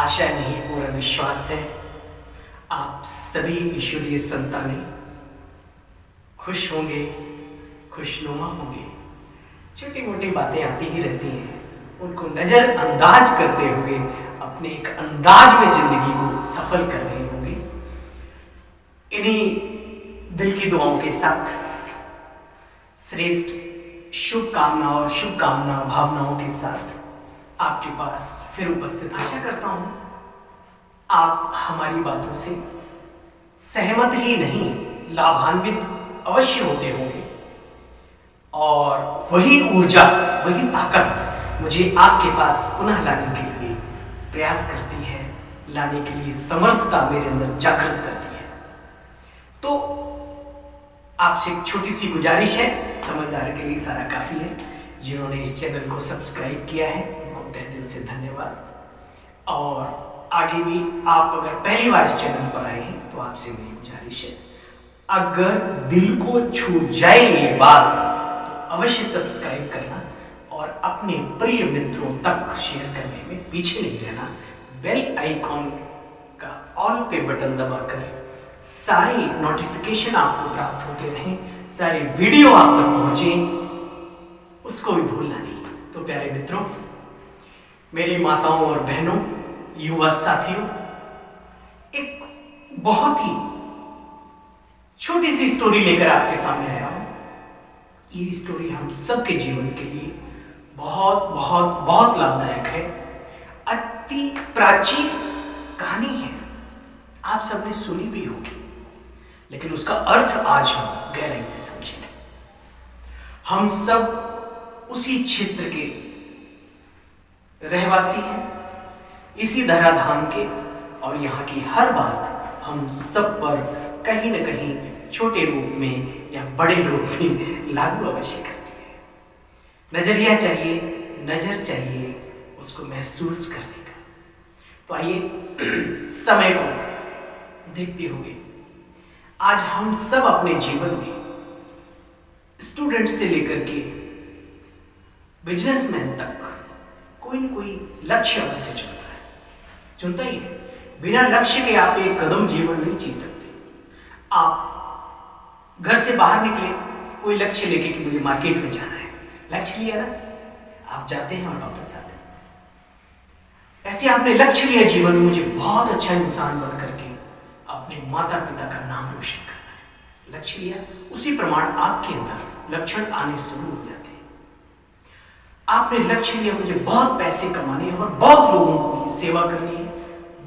आशा नहीं पूरा विश्वास है आप सभी ईश्वरीय संतानें खुश होंगे, खुशनुमा होंगे। छोटी मोटी बातें आती ही रहती हैं, उनको नज़रअंदाज करते हुए अपने एक अंदाज में जिंदगी को सफल कर रहे होंगे। इन्हीं दिल की दुआओं के साथ श्रेष्ठ शुभकामना और शुभकामना भावनाओं के साथ आपके पास फिर उपस्थित आशा करता हूं आप हमारी बातों से सहमत ही नहीं लाभान्वित अवश्य होते होंगे और वही ऊर्जा, वही ताकत मुझे आपके पास पुनः लाने के लिए प्रयास करती है, लाने के लिए समर्थता मेरे अंदर जागृत करती है। तो आपसे एक छोटी सी गुजारिश है, समझदार के लिए सारा काफी है। जिन्होंने इस चैनल को सब्सक्राइब किया है उनको तहे दिल से धन्यवाद। और आगे भी आप अगर पहली बार इस चैनल पर आए हैं तो आपसे मेरी गुजारिश है, अगर दिल को छू जाए ये बात तो अवश्य सब्सक्राइब करना और अपने प्रिय मित्रों तक शेयर करने में पीछे नहीं रहना। बेल आइकॉन का ऑल पे बटन दबाकर सारी नोटिफिकेशन आपको प्राप्त होते रहें, सारे वीडियो आप तक पहुंचे, उसको भी भूलना नहीं। तो प्यारे मित्रों, मेरी माताओं और बहनों, युवा साथियों, एक बहुत ही छोटी सी स्टोरी लेकर आपके सामने आया हूं। ये स्टोरी हम सबके जीवन के लिए बहुत बहुत बहुत लाभदायक है। अति प्राचीन कहानी है, आप सबने सुनी भी होगी, लेकिन उसका अर्थ आज हम गहराई से समझेंगे। हम सब उसी क्षेत्र के रहवासी हैं, इसी धराधाम के, और यहाँ की हर बात हम सब पर कहीं न कहीं छोटे रूप में या बड़े रूप में लागू अवश्य करती है। नजरिया चाहिए, नजर चाहिए उसको महसूस करने का। तो आइए समय को देखते हुए आज हम सब अपने जीवन में स्टूडेंट से लेकर के बिजनेसमैन तक कोई न कोई लक्ष्य अवश्य चुनता ही है। बिना लक्ष्य के आप एक कदम जीवन नहीं जी सकते। आप घर से बाहर निकले कोई लक्ष्य लेके कि मुझे मार्केट में जाना है, लक्ष्य लिया ना, आप जाते हैं और वापस आते हैं। ऐसे आपने लक्ष्य लिया जीवन में, मुझे बहुत अच्छा इंसान बन करके अपने माता पिता का नाम रोशन करना है, लक्ष्य लिया, उसी प्रमाण आपके अंदर लक्षण आने शुरू हो जाते हैं। आपने लक्ष्य लिया मुझे बहुत पैसे कमाने हैं और बहुत लोगों की सेवा करनी है,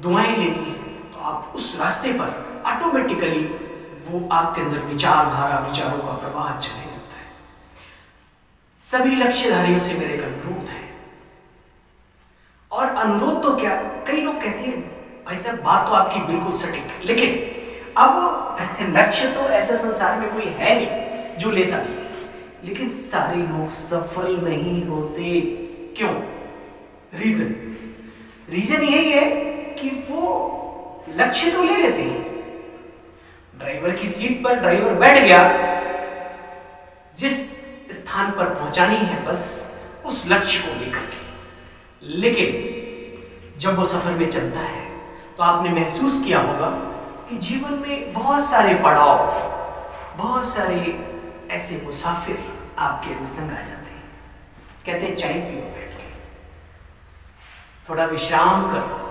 दुआएं लेनी है, तो आप उस रास्ते पर ऑटोमेटिकली वो आपके अंदर विचारधारा, विचारों का प्रवाह चलने लगता है। सभी लक्ष्यधारियों से मेरे एक अनुरोध है, और अनुरोध तो क्या, कई लोग कहते हैं भाई साहब बात तो आपकी बिल्कुल सटीक है, लेकिन अब लक्ष्य तो ऐसा संसार में कोई है नहीं जो लेता नहीं है, लेकिन सारे लोग सफल नहीं होते। क्यों? रीजन यही है कि वो लक्ष्य तो ले लेते हैं, ड्राइवर की सीट पर ड्राइवर बैठ गया, जिस स्थान पर पहुंचानी है बस उस लक्ष्य को लेकर के, लेकिन जब वो सफर में चलता है तो आपने महसूस किया होगा कि जीवन में बहुत सारे पड़ाव, बहुत सारे ऐसे मुसाफिर आपके संग आ जाते हैं। कहते हैं चाय पियो बैठ के, थोड़ा विश्राम करो,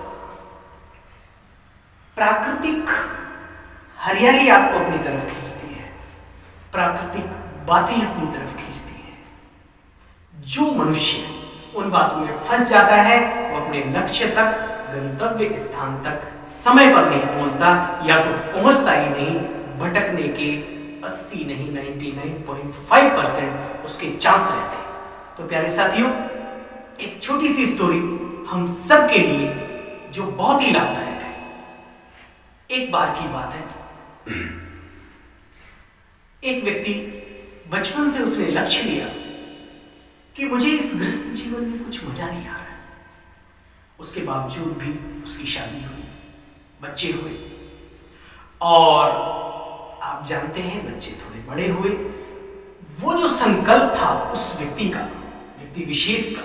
प्राकृतिक हरियाली आपको अपनी तरफ खींचती है, प्राकृतिक बातें अपनी तरफ खींचती है। जो मनुष्य उन बातों में फंस जाता है वो अपने लक्ष्य तक, गंतव्य स्थान तक समय पर नहीं पहुंचता, या तो पहुंचता ही नहीं, भटकने के 80 नहीं 99.5% उसके चांस रहते हैं। तो प्यारे साथियों, एक छोटी सी स्टोरी हम सब के लिए जो बहुत ही लाभदायक है। एक बार की बात है, एक व्यक्ति बचपन से उसने लक्ष्य लिया कि मुझे इस गृहस्थ जीवन में कुछ मजा नहीं आ रहा है। उसके बावजूद भी उसकी शादी हुई, बच्चे हुए, और आप जानते हैं बच्चे थोड़े बड़े हुए, वो जो संकल्प था उस व्यक्ति का, व्यक्ति विशेष का,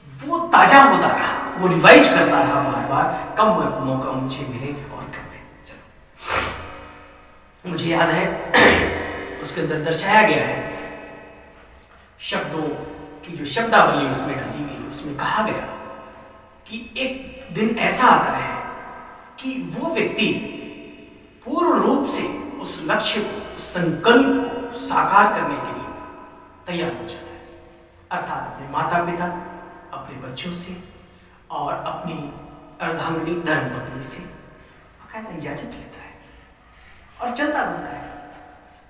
वो ताजा होता रहा, वो रिवाइज करता रहा बार बार, कब मौका मुझे मिले और कब मैं चलो। मुझे याद है उसके अंदर दर्शाया गया है, शब्दों की जो शब्दावली उसमें डाली गई, उसमें कहा गया कि एक दिन ऐसा आता है कि वो व्यक्ति पूर्ण रूप से उस लक्ष्य को, उस संकल्प को साकार करने के लिए तैयार हो जाता है, अर्थात अपने माता पिता, अपने बच्चों से और अपनी अर्धांगिनी धर्मपत्नी से बाकायदा इजाजत लेता है और चलता बनता है।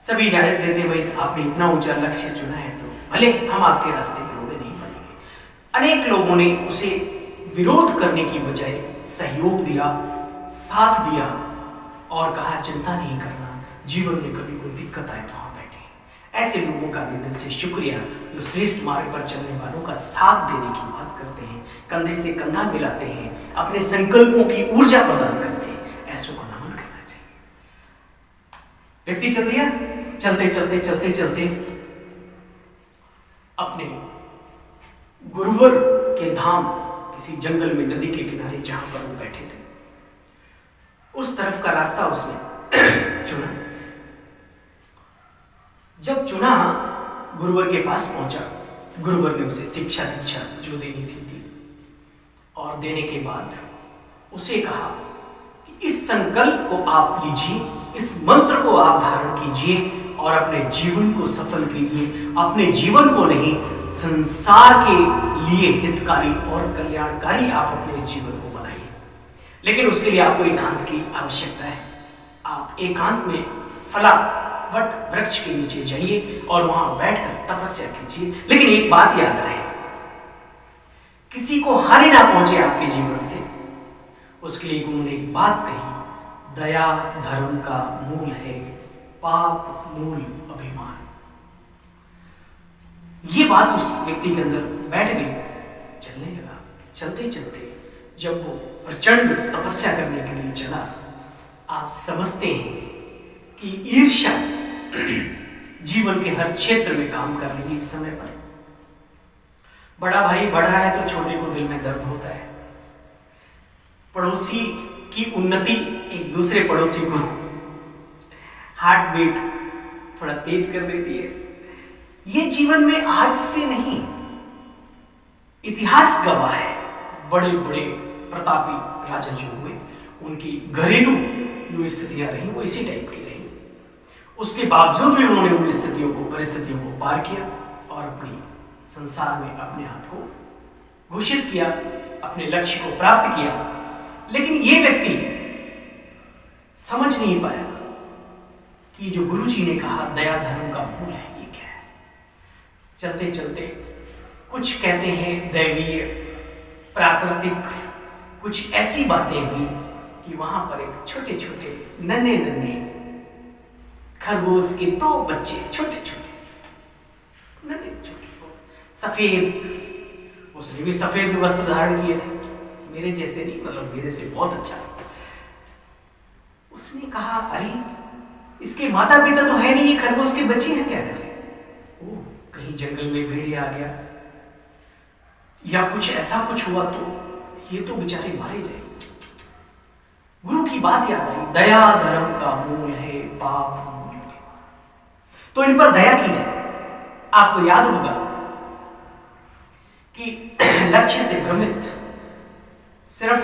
सभी इजाजत देते भाई आपने इतना ऊंचा लक्ष्य चुना है तो भले हम आपके रास्ते के रोड़े नहीं बनेंगे। अनेक लोगों ने उसे विरोध करने की बजाय सहयोग दिया, साथ दिया और कहा चिंता नहीं करना, जीवन में कभी कोई दिक्कत आए तो हम बैठे। ऐसे लोगों का भी दिल से शुक्रिया जो श्रेष्ठ मार्ग पर चलने वालों का साथ देने की बात करते हैं, कंधे से कंधा मिलाते हैं, अपने संकल्पों की ऊर्जा प्रदान करते हैं। ऐसों को नमन करना चाहिए। व्यक्ति चल दिया, चलते चलते चलते चलते अपने गुरुवर के धाम, किसी जंगल में नदी के किनारे जहां पर वो बैठे थे, उस तरफ का रास्ता उसने चुना। जब चुना, गुरुवर के पास पहुंचा, गुरुवर ने उसे शिक्षा दीक्षा जो देनी थी दी और देने के बाद उसे कहा कि इस संकल्प को आप लीजिए, इस मंत्र को आप धारण कीजिए और अपने जीवन को सफल कीजिए। अपने जीवन को नहीं, संसार के लिए हितकारी और कल्याणकारी आप अपने इस जीवन को बनाइए। लेकिन उसके लिए आपको एकांत की आवश्यकता है। आप एकांत में फलावट वृक्ष के नीचे जाइए और वहां बैठकर तपस्या कीजिए। लेकिन एक बात याद रहे, किसी को हानि ना पहुंचे आपके जीवन से, उसके लिए उन्होंने एक बात कही, दया धर्म का मूल है, पाप मूल अभिमान। ये बात उस व्यक्ति के अंदर बैठ गई, चलने लगा। चलते चलते जब वो प्रचंड तपस्या करने के लिए चला, आप समझते हैं कि ईर्ष्या जीवन के हर क्षेत्र में काम कर रही है। इस समय पर बड़ा भाई बढ़ रहा है तो छोटे को दिल में दर्द होता है। पड़ोसी की उन्नति एक दूसरे पड़ोसी को हार्ट बीट थोड़ा तेज कर देती है। ये जीवन में आज से नहीं, इतिहास गवाह है। बड़े बड़े प्रतापी राजा जो हुए, उनकी घरेलू जो स्थितियां रही वो इसी टाइप की रही। उसके बावजूद भी उन्होंने उन स्थितियों को, परिस्थितियों को पार किया और अपनी संसार में अपने आप को घोषित किया, अपने लक्ष्य को प्राप्त किया। लेकिन ये व्यक्ति समझ नहीं पाया कि जो गुरुजी ने कहा दया धर्म का मूल है, ये क्या है। चलते चलते कुछ कहते हैं दैवीय, प्राकृतिक, कुछ ऐसी बातें हुई कि वहां पर एक छोटे छोटे नन्हे नन्हे खरगोश के 2 बच्चे, छोटे छोटे नन्हे छोटे सफेद, उसने भी सफेद वस्त्र धारण किए थे, मेरे जैसे नहीं, मतलब मेरे से बहुत अच्छा। उसने कहा अरे इसके माता पिता तो है नहीं, ये खरगोश के बच्चे हैं, क्या करें। ओ कहीं जंगल में भेड़िया आ गया या कुछ ऐसा कुछ हुआ तो ये तो बेचारे मारे जाएंगे। गुरु की बात याद आई, दया धर्म का मूल है, पाप मूल अभिमान। तो इन पर दया की जाए। आपको याद होगा कि लक्ष्य से भ्रमित सिर्फ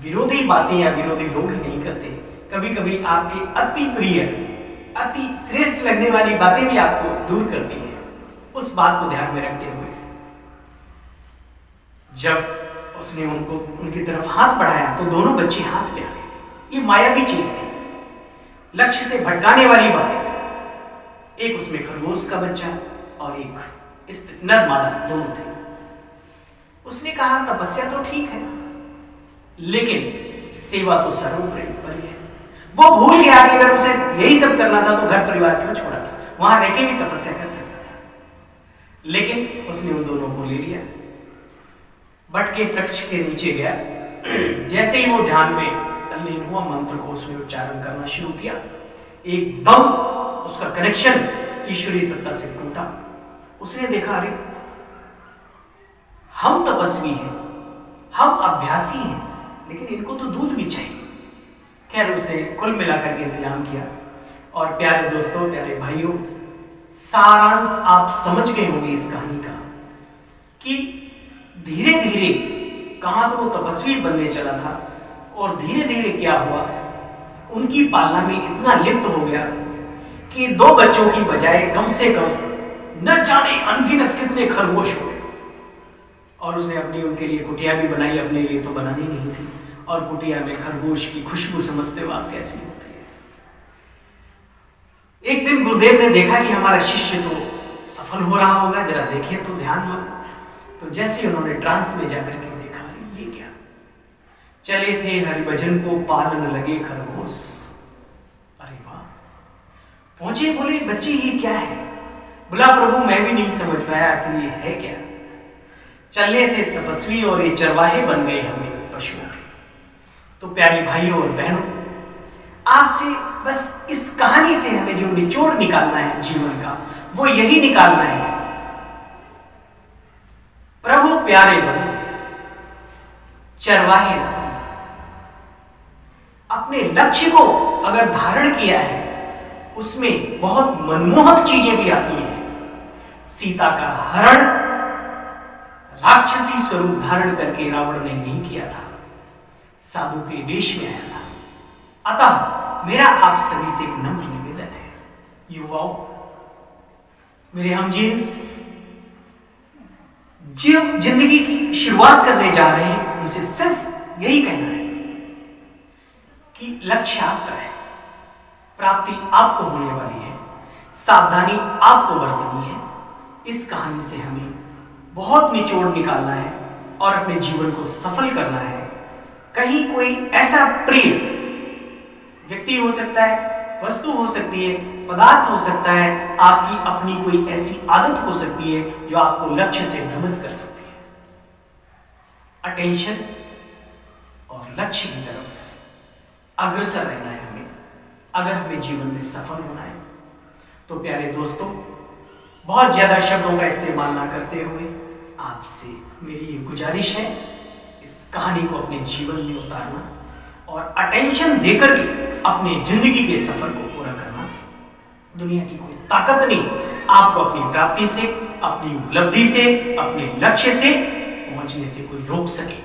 विरोधी बातें या विरोधी लोग ही नहीं करते, कभी कभी आपके अति प्रिय, अति श्रेष्ठ लगने वाली बातें भी आपको दूर करती हैं। उस बात को ध्यान में रखते हुए जब उसने उनको उनकी तरफ हाथ बढ़ाया तो दोनों बच्चे हाथ ले आए। ये मायावी चीज थी, लक्ष्य से भटकाने वाली बातें थी। एक उसमें खरगोश का बच्चा और एक नर मादा दोनों थे। उसने कहा तपस्या तो ठीक है, लेकिन सेवा तो सर्वोपरि है। वो भूल गया कि अगर उसे यही सब करना था तो घर परिवार क्यों छोड़ा था, वहां रह के भी तपस्या कर सकता था। लेकिन उसने उन दोनों को ले लिया, बट के वृक्ष के नीचे गया। जैसे ही वो ध्यान में तल्लीन हुआ, मंत्र को उसने उच्चारण करना शुरू किया, एकदम उसका कनेक्शन ईश्वरीय सत्ता से टूटा। उसने देखा अरे हम तपस्वी हैं, हम अभ्यासी हैं, लेकिन इनको तो दूध भी चाहिए। खैर, उसे कुल मिलाकर के इंतजाम किया। और प्यारे दोस्तों, प्यारे भाइयों, सारांश आप समझ गए होंगे इस कहानी का कि धीरे धीरे कहां तो वो तपस्वी बनने चला था और धीरे धीरे क्या हुआ, उनकी पालना में इतना लिप्त हो गया कि 2 बच्चों की बजाय कम से कम न जाने अनगिनत कितने खरगोश हो गए। और उसने अपनी उनके लिए कुटिया भी बनाई, अपने लिए तो बनानी नहीं थी। और कुटिया में खरगोश की खुशबू समझते हो आप कैसी होती है। एक दिन गुरुदेव ने देखा कि हमारा शिष्य तो सफल हो रहा होगा, जरा देखिए तो ध्यान मत। तो जैसे ही उन्होंने ट्रांस में जाकर के देखा, ये क्या, चले थे हरिभजन को पालन लगे खरगोश। अरे वाह, पहुंचे, बोले बच्चे ये क्या है? बोला प्रभु मैं भी नहीं समझ पाया आखिर ये है क्या। चले थे तपस्वी और ये चरवाहे बन गए हमें पशुओं के। तो प्यारे भाइयों और बहनों, आपसे बस इस कहानी से हमें जो निचोड़ निकालना है जीवन का, वो यही निकालना है, प्रभु प्यारे बनो, चरवाहे न बनो। अपने लक्ष्य को अगर धारण किया है, उसमें बहुत मनमोहक चीजें भी आती हैं। सीता का हरण राक्षसी स्वरूप धारण करके रावण ने नहीं किया था, साधु के वेश में आया था। अतः मेरा आप सभी से एक नम्र निवेदन है, युवाओं, मेरे हमजींस जो जिंदगी की शुरुआत करने जा रहे हैं, उनसे सिर्फ यही कहना है कि लक्ष्य आपका है, प्राप्ति आपको होने वाली है, सावधानी आपको बरतनी है। इस कहानी से हमें बहुत निचोड़ निकालना है और अपने जीवन को सफल करना है। कहीं कोई ऐसा प्रिय व्यक्ति हो सकता है, वस्तु हो सकती है, पदार्थ हो सकता है, आपकी अपनी कोई ऐसी आदत हो सकती है जो आपको लक्ष्य से भ्रमित कर सकती है। अटेंशन और लक्ष्य की तरफ अग्रसर रहना है हमें, अगर हमें जीवन में सफल होना है। तो प्यारे दोस्तों, बहुत ज्यादा शब्दों का इस्तेमाल ना करते हुए आपसे मेरी ये गुजारिश है, इस कहानी को अपने जीवन में उतारना और अटेंशन देकर के अपने जिंदगी के सफर को पूरा करना। दुनिया की कोई ताकत नहीं आपको अपनी प्राप्ति से, अपनी उपलब्धि से, अपने लक्ष्य से पहुंचने से कोई रोक सके।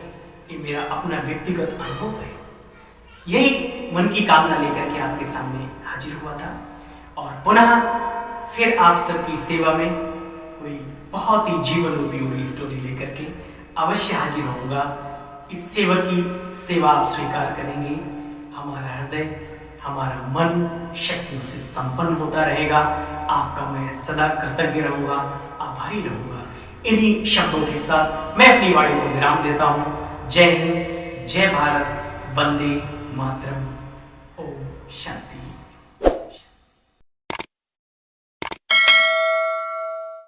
ये मेरा अपना व्यक्तिगत अनुभव है। यही मन की कामना लेकर के आपके सामने हाजिर हुआ था और पुनः फिर आप सबकी सेवा में कोई बहुत ही जीवन उपयोगी स्टोरी लेकर के अवश्य हाजिर होऊंगा। इस सेवा की सेवा आप स्वीकार करेंगे, हमारा हृदय, हमारा मन शक्तियों से संपन्न होता रहेगा। आपका मैं सदा कृतज्ञ रहूंगा, आभारी रहूंगा। इन्हीं शब्दों के साथ मैं अपनी वाणी को विराम देता हूं। जय हिंद, जय भारत, वंदे मातरम, ओम शांति।